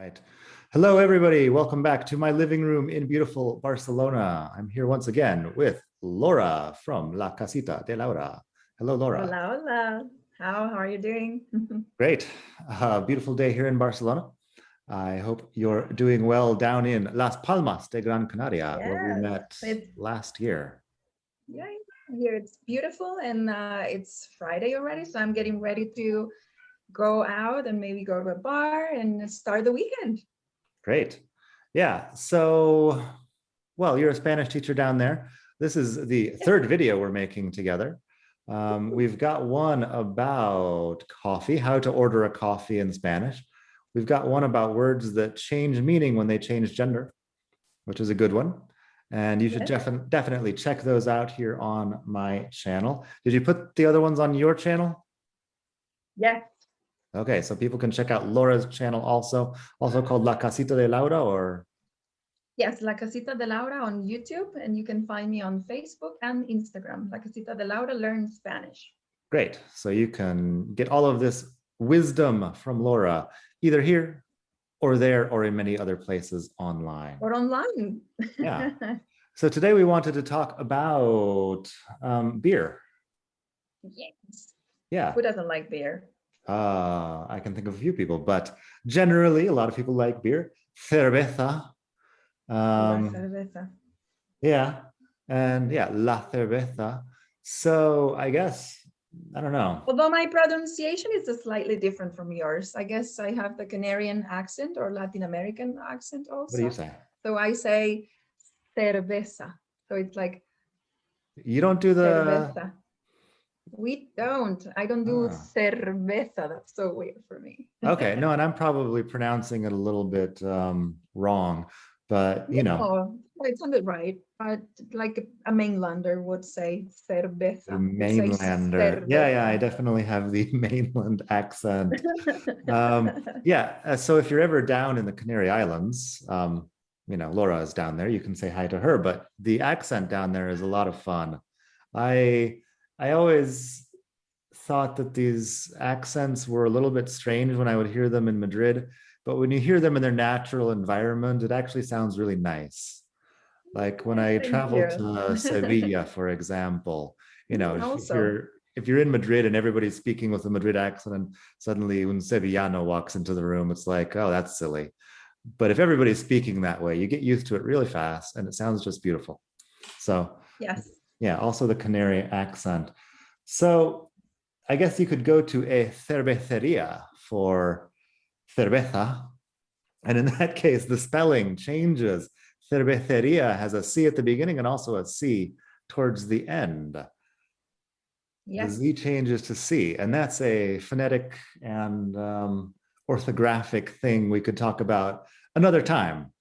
Right. Hello, everybody. Welcome back to my living room in beautiful Barcelona. I'm here once again with Laura from La Casita de Laura. Hello, Laura. Hola, hola. How are you doing? Great. Beautiful day here in Barcelona. I hope you're doing well down in Las Palmas de Gran Canaria, where we Yes, met it's last year. yeah, here it's beautiful and it's Friday already, so I'm getting ready to go out and maybe go to a bar and start the weekend. Great. Yeah. So, well, you're a Spanish teacher down there. This is the third video we're making together. We've got one about coffee, how to order a coffee in Spanish. We've got one about words that change meaning when they change gender, which is a good one. And you should Yes. definitely check those out here on my channel. Did you put the other ones on your channel? Yes. Okay, so people can check out Laura's channel also called La Casita de Laura, or? Yes, La Casita de Laura on YouTube, and you can find me on Facebook and Instagram. La Casita de Laura Learn Spanish. Great. So you can get all of this wisdom from Laura, either here or there or in many other places online. Or online. Yeah. So today we wanted to talk about beer. Yes. Yeah. Who doesn't like beer? I can think of a few people, but generally a lot of people like beer. Cerveza. La cerveza. Yeah. And yeah, la cerveza. So I guess, I don't know. Although my pronunciation is slightly different from yours. I guess I have the Canarian accent or Latin American accent also. What do you say? So I say cerveza. So it's like You don't do the cerveza. We don't. I don't do cerveza. That's so weird for me. Okay, no, and I'm probably pronouncing it a little bit wrong, but you know. No, it sounded right. But like a mainlander would say cerveza. Mainlander. Yeah, I definitely have the mainland accent. So if you're ever down in the Canary Islands, Laura is down there, you can say hi to her, but the accent down there is a lot of fun. I always thought that these accents were a little bit strange when I would hear them in Madrid, but when you hear them in their natural environment, it actually sounds really nice. Like when I traveled to Sevilla, for example, if you're in Madrid and everybody's speaking with a Madrid accent and suddenly un Sevillano walks into the room, it's like, oh, that's silly. But if everybody's speaking that way, you get used to it really fast and it sounds just beautiful. So yes. Yeah, also the Canary accent. So I guess you could go to a cerveceria for cerveza. And in that case, the spelling changes. Cerveceria has a C at the beginning and also a C towards the end. Yes. The Z changes to C, and that's a phonetic and orthographic thing we could talk about another time.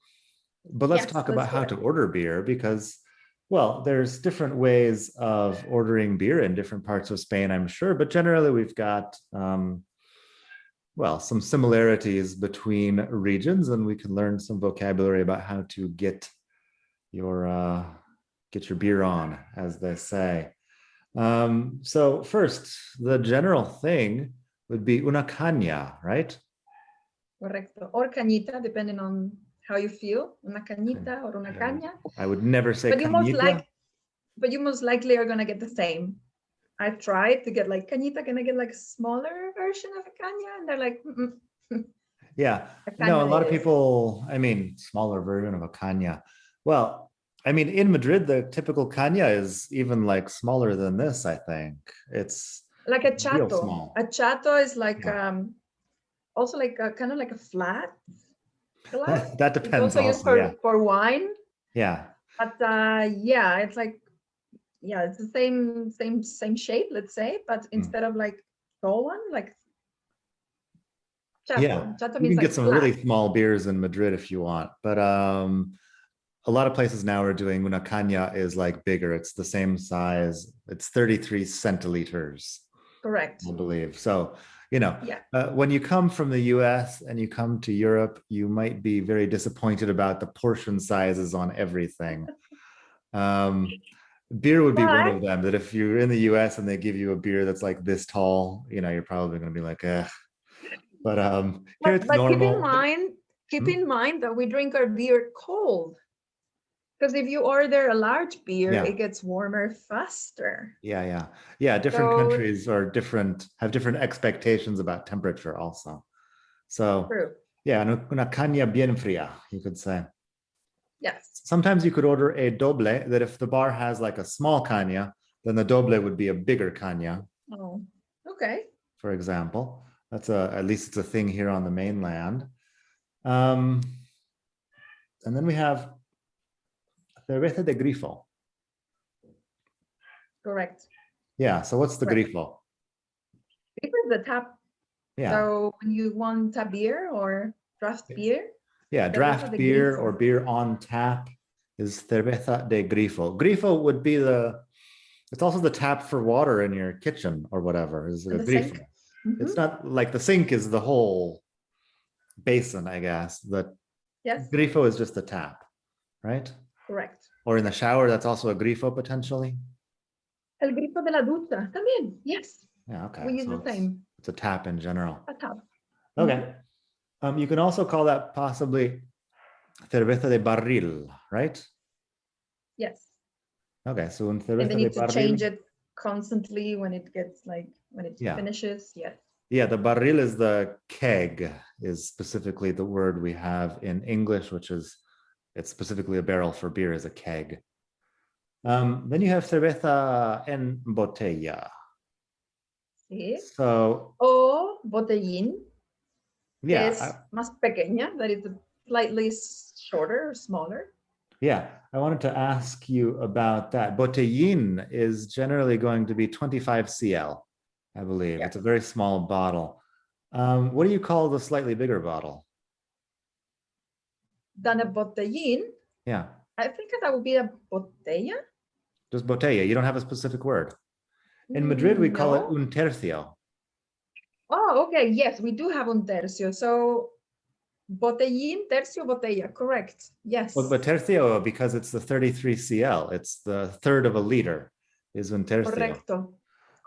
But let's talk about how to order beer because, well, there's different ways of ordering beer in different parts of Spain, I'm sure, but generally we've got, some similarities between regions, and we can learn some vocabulary about how to get your beer on, as they say. So first, the general thing would be una caña, right? Correcto. Or cañita, depending on how you feel. Una cañita or una caña. I would never say cañita. But you most likely are going to get the same. I've tried to get like cañita, can I get like a smaller version of a caña? And they're like, yeah. No, a lot of people, smaller version of a caña. Well, in Madrid, the typical caña is even like smaller than this, I think. It's like a chato. Real small. A chato is like, also like kind of like a flat glass. That depends. It's also used for wine. Yeah. But it's like, it's the same shape, let's say, but instead of like tall one, like chato. Yeah, chato you can like get some flat. really small beers in Madrid if you want, but a lot of places now are doing una caña is like bigger. It's the same size. It's 33 centiliters. Correct. I believe. So, when you come from the US and you come to Europe, you might be very disappointed about the portion sizes on everything. Beer would be one of them, that if you're in the US and they give you a beer that's like this tall, you're probably going to be like, eh. But here it's normal. keep in mind that we drink our beer cold. Because if you order a large beer, Yeah. it gets warmer faster. Yeah. Different So- countries are have different expectations about temperature also. So True. yeah, una caña bien fría, you could say. Yes. Sometimes you could order a doble that if the bar has like a small caña, then the doble would be a bigger caña, Oh, okay. for example. That's at least it's a thing here on the mainland. And then we have cerveza de grifo. Correct. Yeah, so what's the Correct. grifo? This is the tap. Yeah. So when you want a beer or draft beer. Yeah, cerveza draft de beer grifo. or beer on tap is cerveza de grifo. Grifo would be it's also the tap for water in your kitchen or whatever. Is a The grifo. sink. Mm-hmm. It's not like the sink is the whole basin, I guess. The Yes. grifo is just the tap, right? Correct. Or in the shower, that's also a grifo potentially. El grifo de la ducha. También. Yes. Yeah, okay. We use So the same. it's a tap in general. A tap. Okay. You can also call that possibly cerveza de barril, right? Yes. Okay, so un And cerveza they de need to barril. change it constantly when it gets when it Yeah. finishes. Yes. Yeah, the barril is the keg, is specifically the word we have in English, which is, it's specifically a barrel for beer is a keg. Then you have cerveza en botella. Sí. So, O botellín. yeah. Es más pequeña, that is slightly shorter or smaller. Yeah, I wanted to ask you about that. Bottellon is generally going to be 25 cl, I believe. Yeah. It's a very small bottle. What do you call the slightly bigger bottle? Than a botellín. Yeah. I think that would be a botella. Just botella. You don't have a specific word. In Madrid, we call it No. un tercio. Oh, okay. Yes, we do have un tercio. So botellín, tercio, botella. Correct. Yes. Well, but tercio, because it's the 33 cl, it's the third of a liter, is un tercio. Correcto.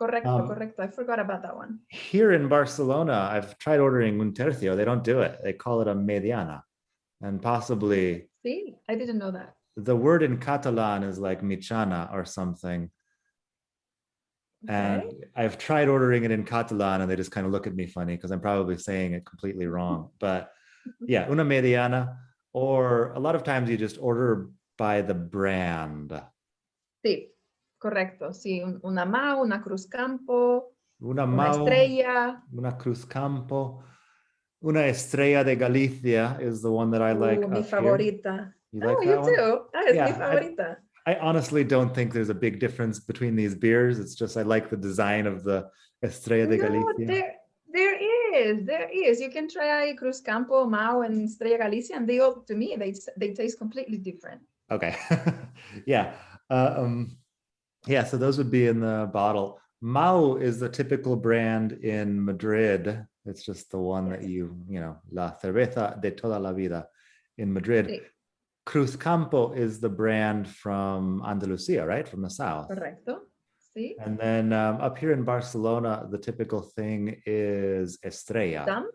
Correcto. I forgot about that one. Here in Barcelona, I've tried ordering un tercio. They don't do it. They call it a mediana. And possibly... See, I didn't know that. The word in Catalan is like mitjana or something. Okay. And I've tried ordering it in Catalan and they just kind of look at me funny because I'm probably saying it completely wrong. But yeah, una mediana, or a lot of times you just order by the brand. Sí, correcto. Sí, una Mau, una Cruz Campo, Una una Mau, Estrella. una Cruz Campo, una Estrella de Galicia is the one that I like. Mi up favorita. Here. You like Oh, that you one? too. That is Yeah, mi favorita. I honestly don't think there's a big difference between these beers. It's just I like the design of the Estrella de Galicia. There is. You can try Cruz Campo, Mau, and Estrella Galicia, and they all, to me, they taste completely different. Okay. Yeah. Yeah, so those would be in the bottle. Mau is the typical brand in Madrid. It's just the one that you know, La Cerveza de toda la vida in Madrid. Sí. Cruz Campo is the brand from Andalusia, right? From the south. Correcto. Sí. And then up here in Barcelona, the typical thing is Estrella. Dam.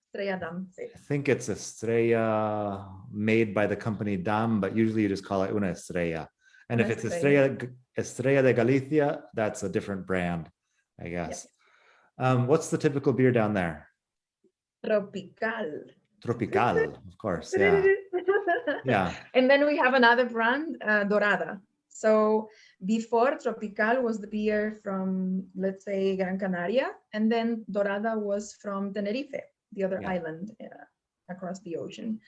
Estrella Dam. Sí. I think it's Estrella made by the company Dam, but usually you just call it una Estrella. And if it's Estrella de Galicia, that's a different brand, I guess. Yes. What's the typical beer down there? Tropical. Tropical, of course, yeah. Yeah. And then we have another brand, Dorada. So before Tropical was the beer from, let's say, Gran Canaria, and then Dorada was from Tenerife, the other island across the ocean.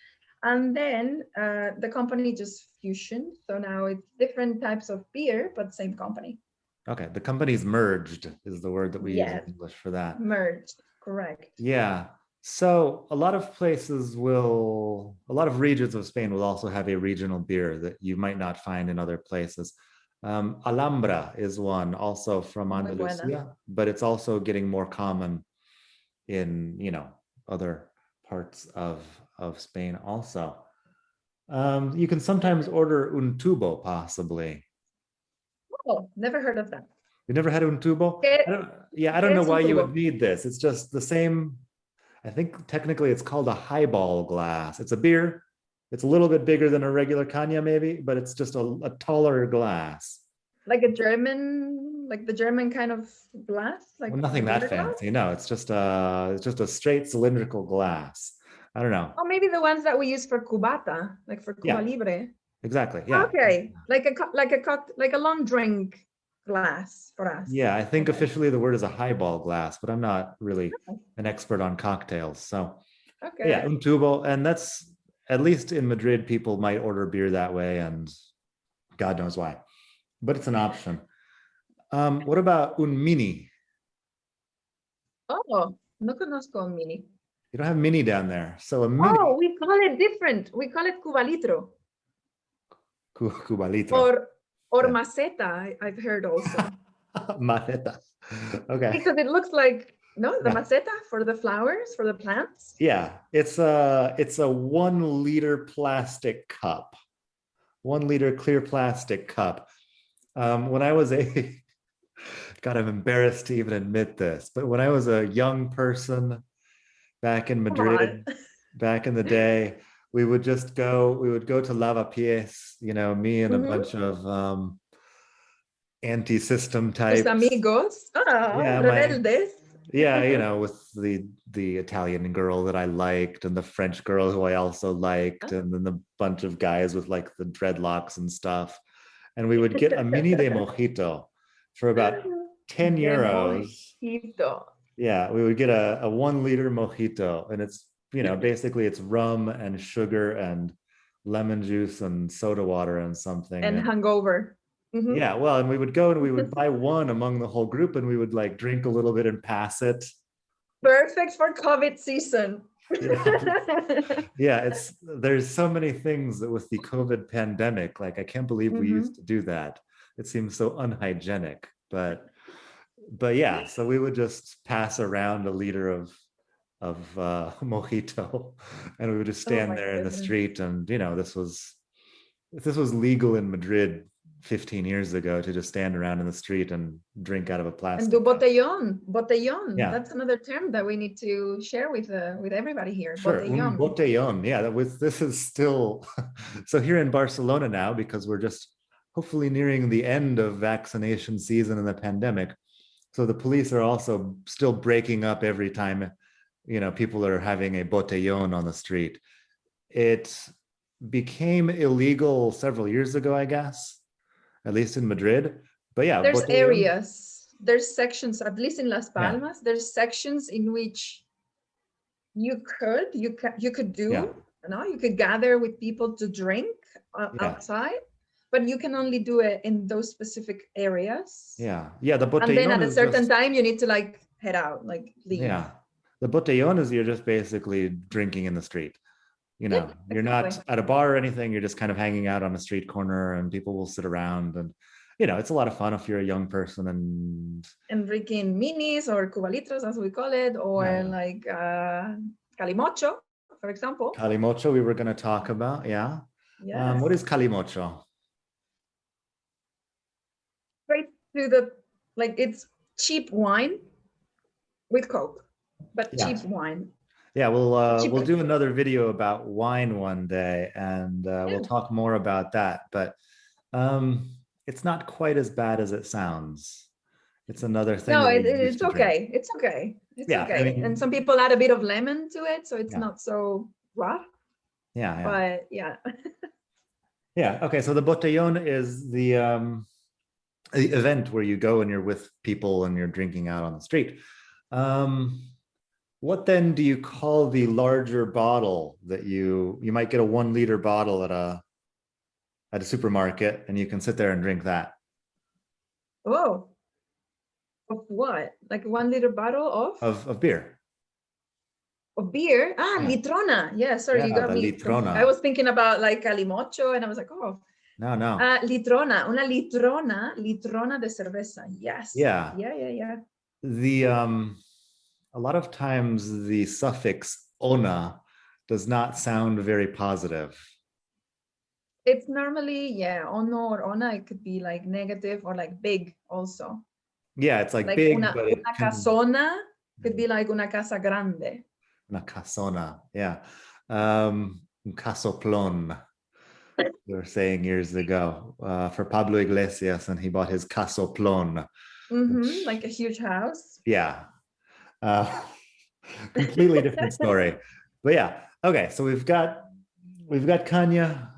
And then the company just fusioned. So now it's different types of beer, but same company. Okay, the companies merged is the word that we use in English for that. Merged, correct. Yeah. So a lot of regions of Spain will also have a regional beer that you might not find in other places. Alhambra is one also from Andalusia, but it's also getting more common in, you know, other parts of Spain also. You can sometimes order Untubo, possibly. Oh, never heard of that. You never had Untubo? I don't know why you would need this. It's just the same. I think technically it's called a highball glass. It's a beer. It's a little bit bigger than a regular Cana maybe, but it's just a taller glass. Like a German, like the German kind of glass, like Well, nothing the that beer glass? fancy. No, it's just a straight cylindrical glass. I don't know. Oh, maybe the ones that we use for cubata, like for Cuba Yeah, Libre. exactly. Yeah. Okay, like a long drink glass for us. Yeah, I think Okay. officially the word is a highball glass, but I'm not really an expert on cocktails. So yeah, Okay. Untubo, and that's at least in Madrid, people might order beer that way, and God knows why, but it's an option. What about un mini? Oh, no conozco un mini. You don't have mini down there, so a Oh, mini we call it different. We call it Cuba Litro Cuba Litro. or Yeah. maceta. I've heard also Maceta. Okay. because it looks like the Yeah. maceta for the flowers for the plants. Yeah. It's a 1 liter plastic cup. 1 liter clear plastic cup. When I was a God, I'm embarrassed to even admit this, but when I was a young person back in Come on. Madrid, back in the day, we would go to Lavapiés, me and a bunch of anti-system Tus types. amigos. Ah, Yeah, rebeldes. with the Italian girl that I liked and the French girl who I also liked, and then the bunch of guys with like the dreadlocks and stuff. And we would get a mini de mojito for about 10 De euros. mojito. Yeah, we would get a 1 liter mojito, and it's basically it's rum and sugar and lemon juice and soda water and something. And hungover. Mhm. Yeah, well, and we would go and we would buy one among the whole group, and we would like drink a little bit and pass it. Perfect for COVID season. Yeah, there's so many things that with the COVID pandemic, like I can't believe we used to do that. It seems so unhygienic, but yeah, so we would just pass around a liter of mojito, and we would just stand there in the street, and this was legal in Madrid 15 years ago to just stand around in the street and drink out of a plastic and do cup. botellon. Yeah. That's another term that we need to share with everybody here. Sure. Botellon. Bottellon. Yeah, this is still so here in Barcelona now, because we're just hopefully nearing the end of vaccination season and the pandemic. So the police are also still breaking up every time people are having a botellon on the street. It became illegal several years ago, I guess, at least in Madrid. But yeah, there's botellon, areas, there's sections, at least in Las Palmas, there's sections in which you could do, you could gather with people to drink outside, but you can only do it in those specific areas. Yeah, the botellon. And then at a certain time, you need to like head out, like leave. Yeah, the botellon is you're just basically drinking in the street. You're not at a bar or anything. You're just kind of hanging out on a street corner, and people will sit around, and it's a lot of fun if you're a young person and drinking minis or cubalitros, as we call it, or like Kalimocha, for example. Kalimocha, we were going to talk about. Yeah. Yes. What is Kalimocha? Straight to it's cheap wine with Coke, but cheap wine. Yeah, we'll do another video about wine one day, and we'll talk more about that. But it's not quite as bad as it sounds. It's another thing. No, it's okay. It's okay. It's okay. I mean, and some people add a bit of lemon to it, so it's not so rough. Yeah. But yeah. Yeah. Okay. So the botellon is the event where you go and you're with people and you're drinking out on the street. What then do you call the larger bottle that you might get a 1 liter bottle at a supermarket, and you can sit there and drink that? Oh, of what? Like a 1 liter bottle of beer? Of beer? Litrona. Yeah, sorry, you got me. Litrona. I was thinking about like Calimocho, and I was like, oh. No. Litrona, una litrona de cerveza. Yes. Yeah. Yeah. A lot of times the suffix ona does not sound very positive. It's normally, ono or ona, it could be like negative or like big also. Yeah, it's like big, una casona could be like una casa grande. Una casona. Yeah. Un casoplon. We were saying years ago for Pablo Iglesias, and he bought his casoplon. Like a huge house. Yeah. Uh, completely different story. But yeah. Okay. So we've got Kanya,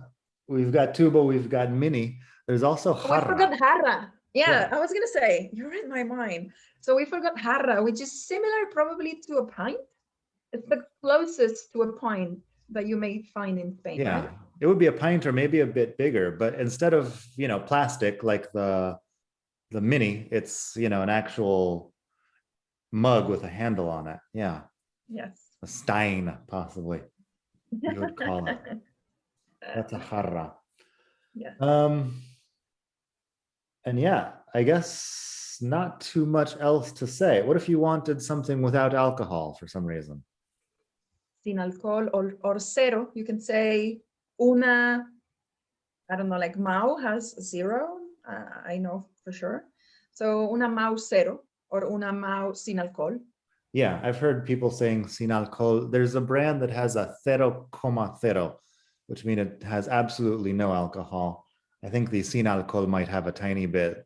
we've got Tubo, we've got Mini. There's also Oh, I Hara. forgot Hara. Yeah, Yeah. I was gonna say, you're in my mind. So we forgot Hara, which is similar probably to a pint. It's the closest to a pint that you may find in Spain, Yeah. right? It would be a pint or maybe a bit bigger, but instead of, plastic like the Mini, it's, an actual mug with a handle on it. Yeah. Yes. A stein, possibly, you would call it. That's a Hara. Yeah. And yeah, I guess not too much else to say. What if you wanted something without alcohol for some reason? Sin alcohol or cero. You can say una, I don't know, like Mau has zero. I know for sure. So una Mau cero or una Mau sin alcohol. Yeah, I've heard people saying sin alcohol. There's a brand that has a 0,0, which means it has absolutely no alcohol. I think the sin alcohol might have a tiny bit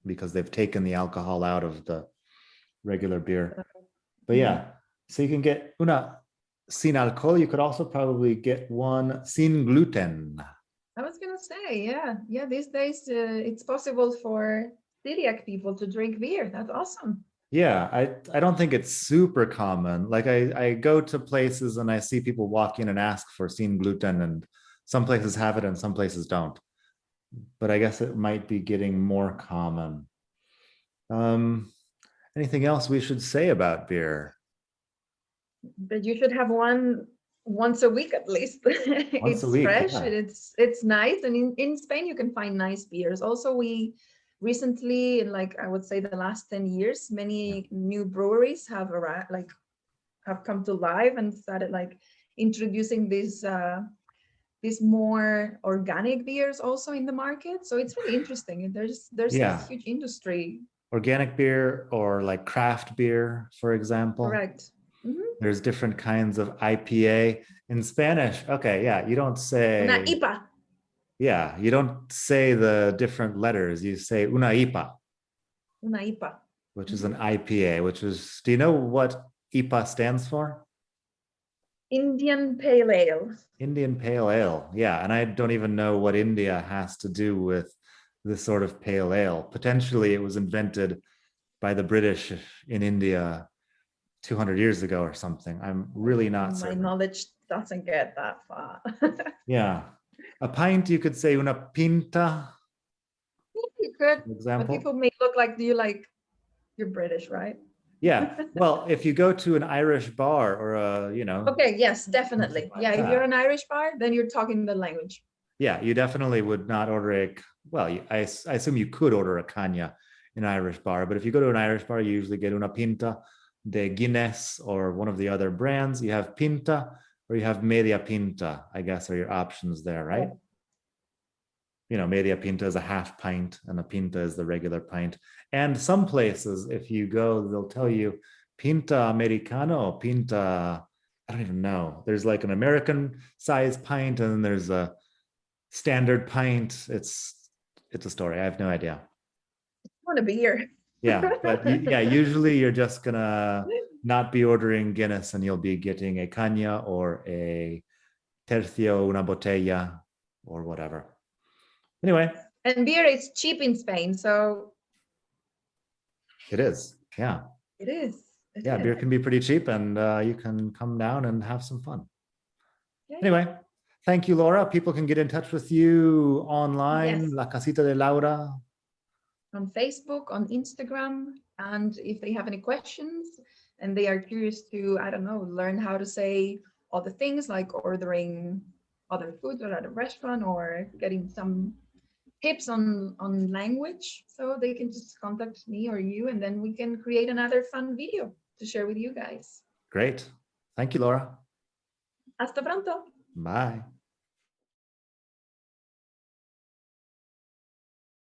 because they've taken the alcohol out of the regular beer. But yeah, so you can get una sin alcohol. You could also probably get one sin gluten. I was gonna say, yeah. These days, it's possible for celiac people to drink beer. That's awesome. Yeah, I don't think it's super common. Like I go to places and I see people walk in and ask for sin gluten, and some places have it and some places don't. But I guess it might be getting more common. Anything else we should say about beer? But you should have one once a week at least. Once a It's week, fresh, yeah. it's nice, and in Spain you can find nice beers. Also, we recently, in like I would say the last 10 years, many new breweries have arrived, like have come to life and started like introducing these more organic beers also in the market. So it's really interesting. There's a Yeah, huge industry. organic beer or like craft beer, for example. Correct. Mhm. There's different kinds of IPA in Spanish. Okay, yeah, you don't Una say, IPA. yeah, you don't say the different letters. You say una IPA, Una IPA. which is an IPA, which is, do you know what IPA stands for? Indian Pale Ale. Indian Pale Ale. Yeah, and I don't even know what India has to do with this sort of pale ale. Potentially, it was invented by the British in India 200 years ago or something. I'm really not My certain. knowledge doesn't get that far. Yeah. A pint, you could say una pinta, You could, for but example. people may look like, do you like, you're British, right? Yeah. Well, if you go to an Irish bar or Okay, yes, something definitely. like Yeah, if you're that, an Irish bar, then you're talking the language. yeah, you definitely would not order well, I assume you could order a canya in an Irish bar, but if you go to an Irish bar, you usually get una pinta de Guinness or one of the other brands. You have pinta or you have media pinta, I guess, are your options there, right? Media pinta is a half pint and a pinta is the regular pint. And some places, if you go, they'll tell you pinta americano, pinta, I don't even know. There's like an American size pint and then there's a standard pint. It's a story. I have no idea. I want a beer. Yeah, but yeah, usually you're just gonna not be ordering Guinness and you'll be getting a caña or a tercio, una botella, or whatever. Anyway, And beer is cheap in Spain, so it is. Yeah. it is. Yeah, beer can be pretty cheap and you can come down and have some fun. Yeah. Anyway, thank you, Laura. People can get in touch with you online, Yes. La Casita de Laura. On Facebook, on Instagram, and if they have any questions and they are curious to, I don't know, learn how to say other things like ordering other food or at a restaurant or getting some tips on language, so they can just contact me or you, and then we can create another fun video to share with you guys. Great. Thank you, Laura. Hasta pronto. Bye.